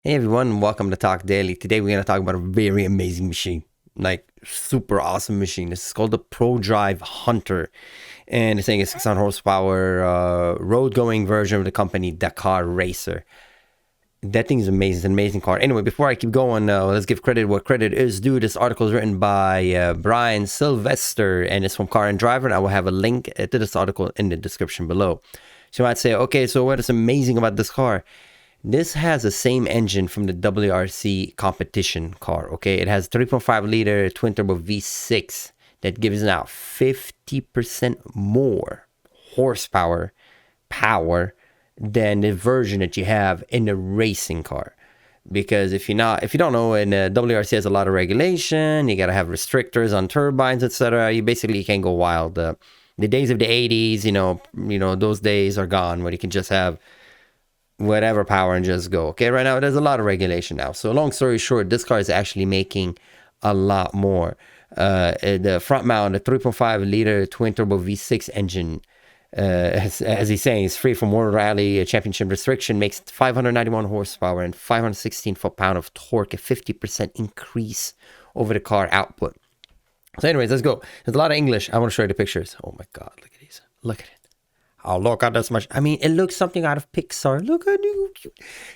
Hey everyone, welcome to Talk Daily. Today we're going to talk about a very amazing machine, like super awesome machine. This is called the Prodrive Hunter, and it's saying it's 600 horsepower road-going version of the company Dakar Racer. That thing is amazing. It's an amazing car. Anyway, before I keep going, let's give credit where credit is due. This article is written by Brian Sylvester, and it's from Car and Driver, and I will have a link to this article in the description below. So you might say, okay, so what is amazing about this car? This has the same engine from the WRC competition car, okay? It has 3.5 liter twin turbo V6 that gives out 50% more horsepower power than the version that you have in the racing car. Because if you don't know, in WRC has a lot of regulation, you gotta have restrictors on turbines, etc. You basically can't go wild. The days of the 80s, you know, those days are gone where you can just have whatever power and just go. Okay, right now there's a lot of regulation now. So long story short, this car is actually making a lot more. The front mount, the 3.5 liter twin turbo V6 engine, as he's saying, is free from World Rally Championship restriction, makes 591 horsepower and 516 foot-pound of torque, a 50% increase over the car output. So anyways, let's go. There's a lot of English. I want to show you the pictures. Oh my God, look at these. Look at it. Oh, look at this much. I mean, it looks something out of Pixar. Look at you.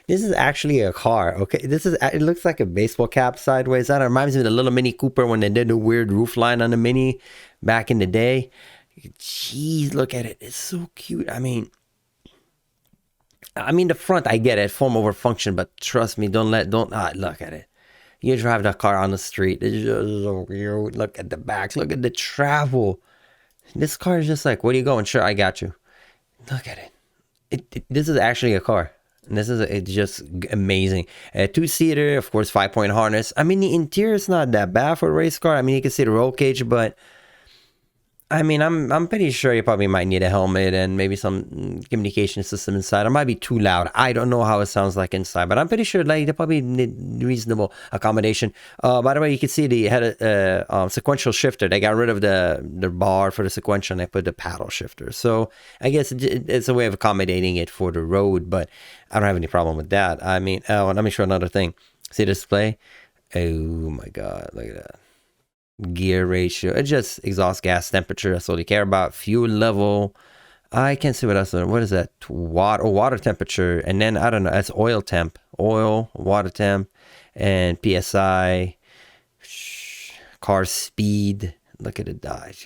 This is actually a car, okay? It looks like a baseball cap sideways. That reminds me of the little Mini Cooper when they did the weird roof line on the Mini back in the day. Jeez, look at it. It's so cute. I mean, the front, I get it, form over function, but trust me, look at it. You drive that car on the street. It's just so cute. Look at the back. Look at the travel. This car is just like, where are you going? Sure, I got you. Look at it. This is actually a car. And it's just amazing. A two-seater, of course, 5-point harness. I mean, the interior is not that bad for a race car. I mean, you can see the roll cage, but I mean, I'm pretty sure you probably might need a helmet and maybe some communication system inside. It might be too loud. I don't know how it sounds like inside, but I'm pretty sure like they probably need reasonable accommodation. By the way, you can see they had a sequential shifter. They got rid of the bar for the sequential and they put the paddle shifter. So I guess it's a way of accommodating it for the road, but I don't have any problem with that. I mean, let me show another thing. See the display? Oh my God, look at that. Gear ratio, it's just exhaust gas temperature, that's all you care about. Fuel level, I can't see what else. What is that? Water temperature, and then I don't know, that's oil temp, water temp, and PSI, car speed. Look at it,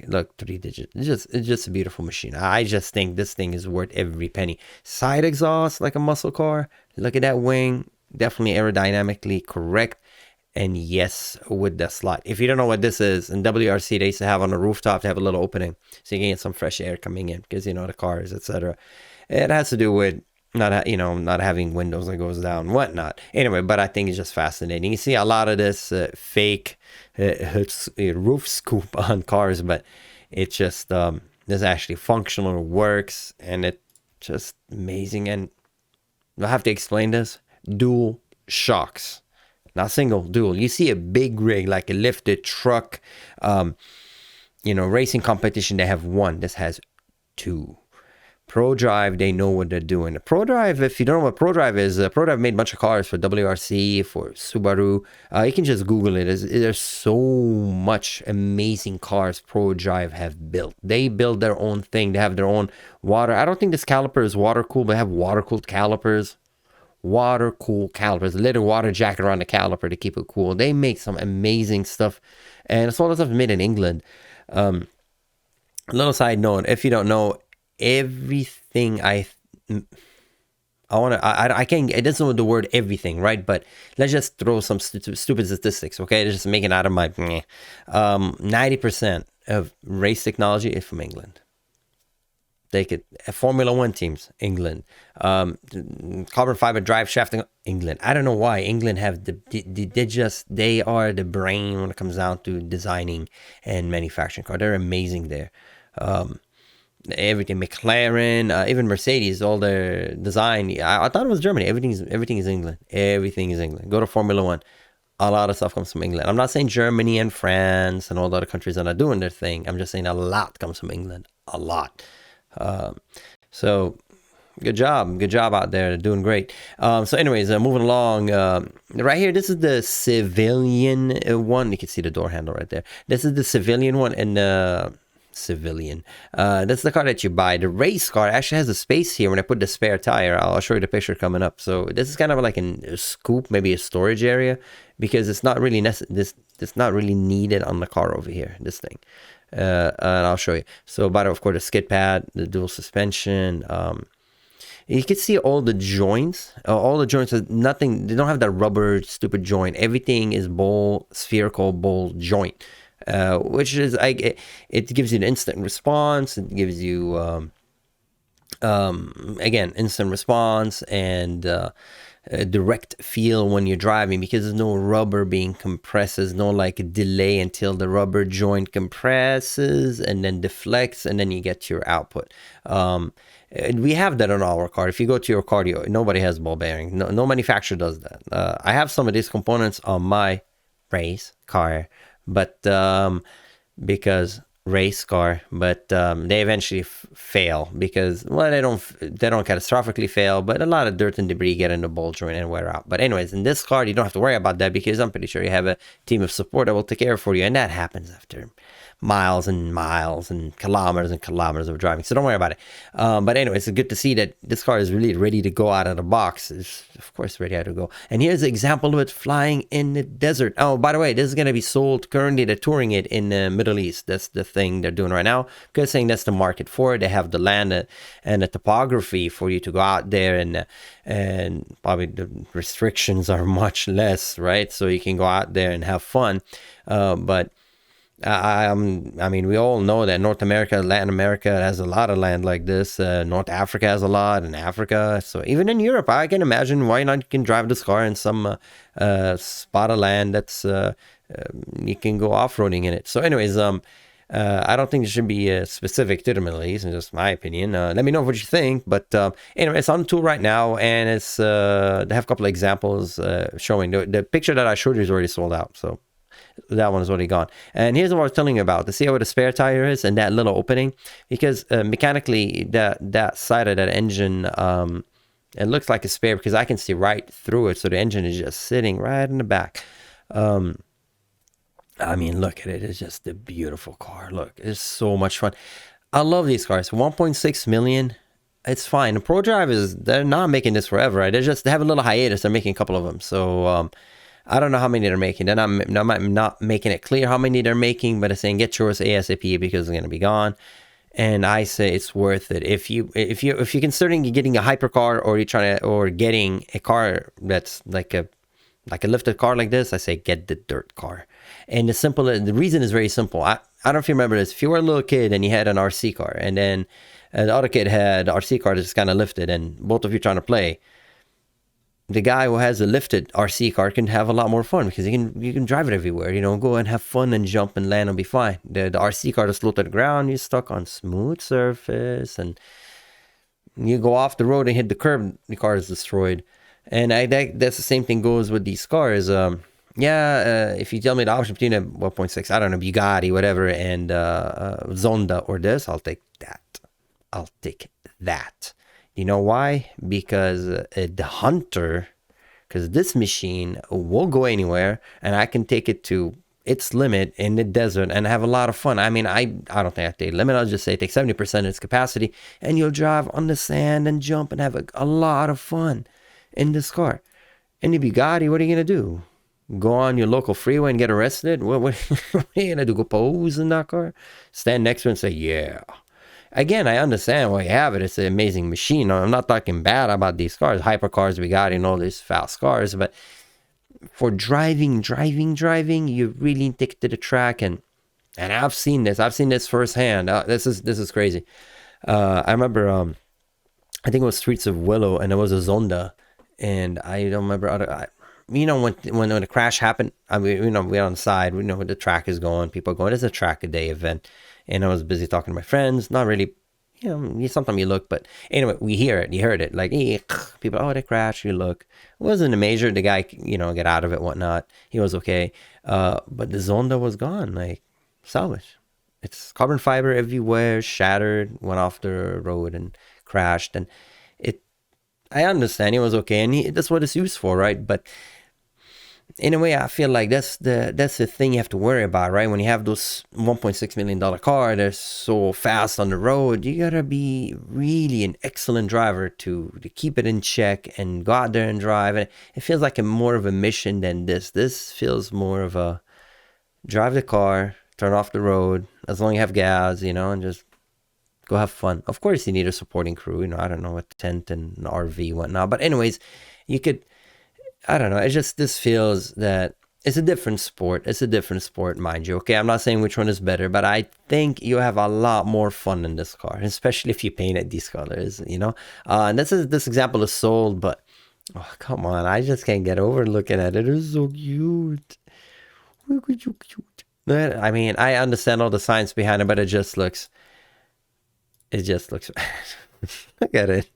look, 3 digits. It's just a beautiful machine. I just think this thing is worth every penny. Side exhaust like a muscle car. Look at that wing, definitely aerodynamically correct. And yes, with the slot. If you don't know what this is, in WRC, they used to have on the rooftop, they have a little opening so you can get some fresh air coming in because, you know, the cars, etc. It has to do with not having windows that goes down, whatnot. Anyway, but I think it's just fascinating. You see a lot of this fake roof scoop on cars, but it's just, this actually functional, works, and it's just amazing. And I'll have to explain this. Dual shocks. Not single, dual. You see a big rig like a lifted truck, racing competition, they have one. This has two. Prodrive, they know what they're doing. Prodrive, if you don't know what Prodrive is, Prodrive made a bunch of cars for WRC, for Subaru. You can just Google it. There's so much amazing cars Prodrive have built. They build their own thing. They have their own water. I don't think this caliper is water cooled, but they have water cooled calipers. Water cool calipers, a little water jacket around the caliper to keep it cool. They make some amazing stuff, and it's all this stuff made in England. A little side note: if you don't know, everything I can't. It doesn't know the word everything, right? But let's just throw some stupid statistics, okay? Just make it out of my 90% of race technology is from England. They could Formula One teams, England, carbon fiber drive shafting, England. I don't know why England have they are the brain when it comes down to designing and manufacturing cars. They're amazing there. Everything, McLaren, even Mercedes, all their design. I thought it was Germany. Everything is England. Everything is England. Go to Formula One. A lot of stuff comes from England. I'm not saying Germany and France and all the other countries are not doing their thing. I'm just saying a lot comes from England. A lot. So Good job out there, doing great. So anyways, moving along, right here, this is the civilian one. You can see the door handle right there. This is the civilian one, and civilian. That's the car that you buy. The race car actually has a space here when I put the spare tire. I'll show you the picture coming up. So this is kind of like a scoop, maybe a storage area, because it's not really it's not really needed on the car over here, this thing. And I'll show you. So, but of course, the skid pad, the dual suspension. You can see all the joints. All the joints are nothing. They don't have that rubber stupid joint. Everything is spherical bowl joint, which is it gives you an instant response. It gives you again instant response and a direct feel when you're driving, because there's no rubber being compressed. There's no like delay until the rubber joint compresses and then deflects, and then you get your output. We have that on our car. If you go to your car, nobody has ball bearing. No manufacturer does that. I have some of these components on my race car, but because race car, but they eventually fail because, well, they don't catastrophically fail, but a lot of dirt and debris get in the ball joint and wear out. But anyways, in this car, you don't have to worry about that, because I'm pretty sure you have a team of support that will take care for you, and that happens after miles and miles and kilometers of driving, so don't worry about it. But anyways, it's good to see that this car is really ready to go out of the box. It's of course ready to go. And here's an example of it flying in the desert. Oh, by the way, this is going to be sold currently. They're touring it in the Middle East. That's the thing they're doing right now, because saying that's the market for it. They have the land and the topography for you to go out there, and probably the restrictions are much less, right? So you can go out there and have fun. But I mean, we all know that North America, Latin America has a lot of land like this. North Africa has a lot, and Africa. So even in Europe, I can imagine why not you can drive this car in some spot of land that's you can go off-roading in it. So anyways, I don't think it should be specific to the Middle East, and just my opinion. Let me know what you think. But anyway, it's on the tool right now, and it's they have a couple of examples showing. The picture that I showed you is already sold out, so that one is already gone. And here's what I was telling you about. To see how the spare tire is and that little opening, because mechanically that side of that engine, it looks like a spare because I can see right through it. So the engine is just sitting right in the back. I mean, look at it. It's just a beautiful car. Look, it's so much fun. I love these cars. 1.6 million. It's fine. The Prodrive they're not making this forever, right? They have a little hiatus. They're making a couple of them. So, I don't know how many they're making. They're not making it clear how many they're making, but it's saying get yours ASAP because it's going to be gone. And I say it's worth it. If you're considering getting a hypercar, or getting a car that's like a lifted car like this, I say get the dirt car. And the reason is very simple. I don't know if you remember this. If you were a little kid and you had an RC car, and then the other kid had an RC car that's kind of lifted, and both of you trying to play, the guy who has a lifted RC car can have a lot more fun because you can drive it everywhere, go and have fun and jump and land and be fine. The RC car is low to the ground, you're stuck on smooth surface, and you go off the road and hit the curb, the car is destroyed. And that's the same thing goes with these cars. If you tell me the option between a 1.6, I don't know, Bugatti, whatever, and Zonda or this, I'll take that. You know why? Because the Hunter, because this machine will go anywhere, and I can take it to its limit in the desert and have a lot of fun. I mean, I don't think I take a limit. I'll just say take 70% of its capacity, and you'll drive on the sand and jump and have a lot of fun in this car. And the Bugatti, what are you going to do? Go on your local freeway and get arrested? What are you going to do? Go pose in that car? Stand next to it and say, yeah. Again, I understand why you have it. It's an amazing machine. I'm not talking bad about these cars, hypercars, Bugatti, and all these fast cars. But for driving, you really take to the track. And I've seen this. I've seen this firsthand. This is crazy. I remember, I think it was Streets of Willow, and it was a Zonda. And I don't remember when the crash happened. I mean, we're on the side. We know where the track is going. People are going. It's a track a day event. And I was busy talking to my friends. Not really, sometimes you look. But anyway, we hear it. You heard it. Like, people, they crashed. You look. It wasn't a major. The guy, get out of it, whatnot. He was okay. But the Zonda was gone. Like, salvage. It's carbon fiber everywhere. Shattered. Went off the road and crashed. And I understand it was okay, and that's what it's used for, right? But in a way, I feel like that's the thing you have to worry about, right? When you have those $1.6 million car, they're so fast on the road. You gotta be really an excellent driver to keep it in check and go out there and drive. And it feels like more of a mission than this. This feels more of a drive the car, turn off the road as long as you have gas, and just go have fun. Of course, you need a supporting crew. I don't know, a tent and an RV, whatnot. But anyways, you could. I don't know. It just this feels that it's a different sport. It's a different sport, mind you. Okay, I'm not saying which one is better, but I think you have a lot more fun in this car, especially if you paint it these colors. And this example is sold, but oh come on, I just can't get over looking at it. It's so cute. Look at you cute. I mean, I understand all the science behind it, but it just looks. Look at it.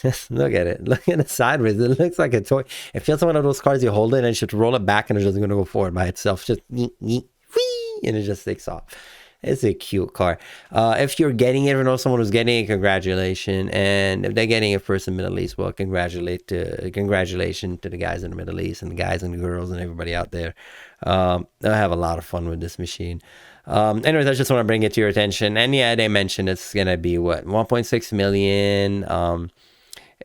Just look at it. Look at it sideways. It looks like a toy. It feels like one of those cars you hold it and you should roll it back and it's just going to go forward by itself. Just whee, and it just takes off. It's a cute car. If you're getting it or know someone who's getting it, congratulations. And if they're getting it first in the Middle East, well, congratulations to the guys in the Middle East and the guys and the girls and everybody out there. They'll have a lot of fun with this machine. Anyways, I just want to bring it to your attention. And yeah, they mentioned it's going to be 1.6 million.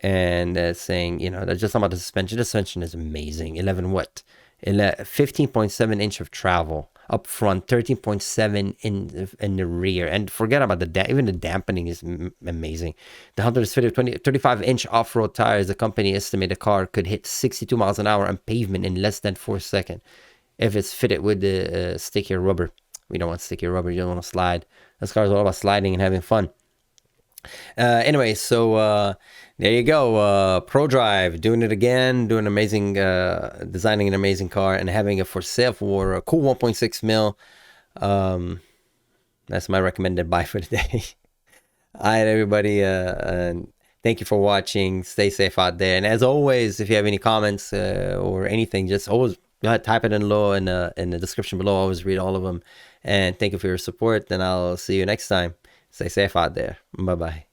And saying, that's just about the suspension. The suspension is amazing. 15.7 inch of travel up front, 13.7 in the rear, and forget about even the dampening is amazing. The Hunter is fitted with 35-inch off-road tires. The company estimated the car could hit 62 miles an hour on pavement in less than 4 seconds if it's fitted with the stickier rubber. We don't want stickier rubber. You don't want to slide. This car is all about sliding and having fun. Anyway, so there you go. Prodrive doing it again, doing amazing, designing an amazing car and having it for sale for a cool 1.6 mil. That's my recommended buy for today. All right, everybody. Thank you for watching. Stay safe out there. And as always, if you have any comments or anything, just always type it in the description below. I always read all of them. And thank you for your support. And I'll see you next time. Stay safe out there. Bye-bye.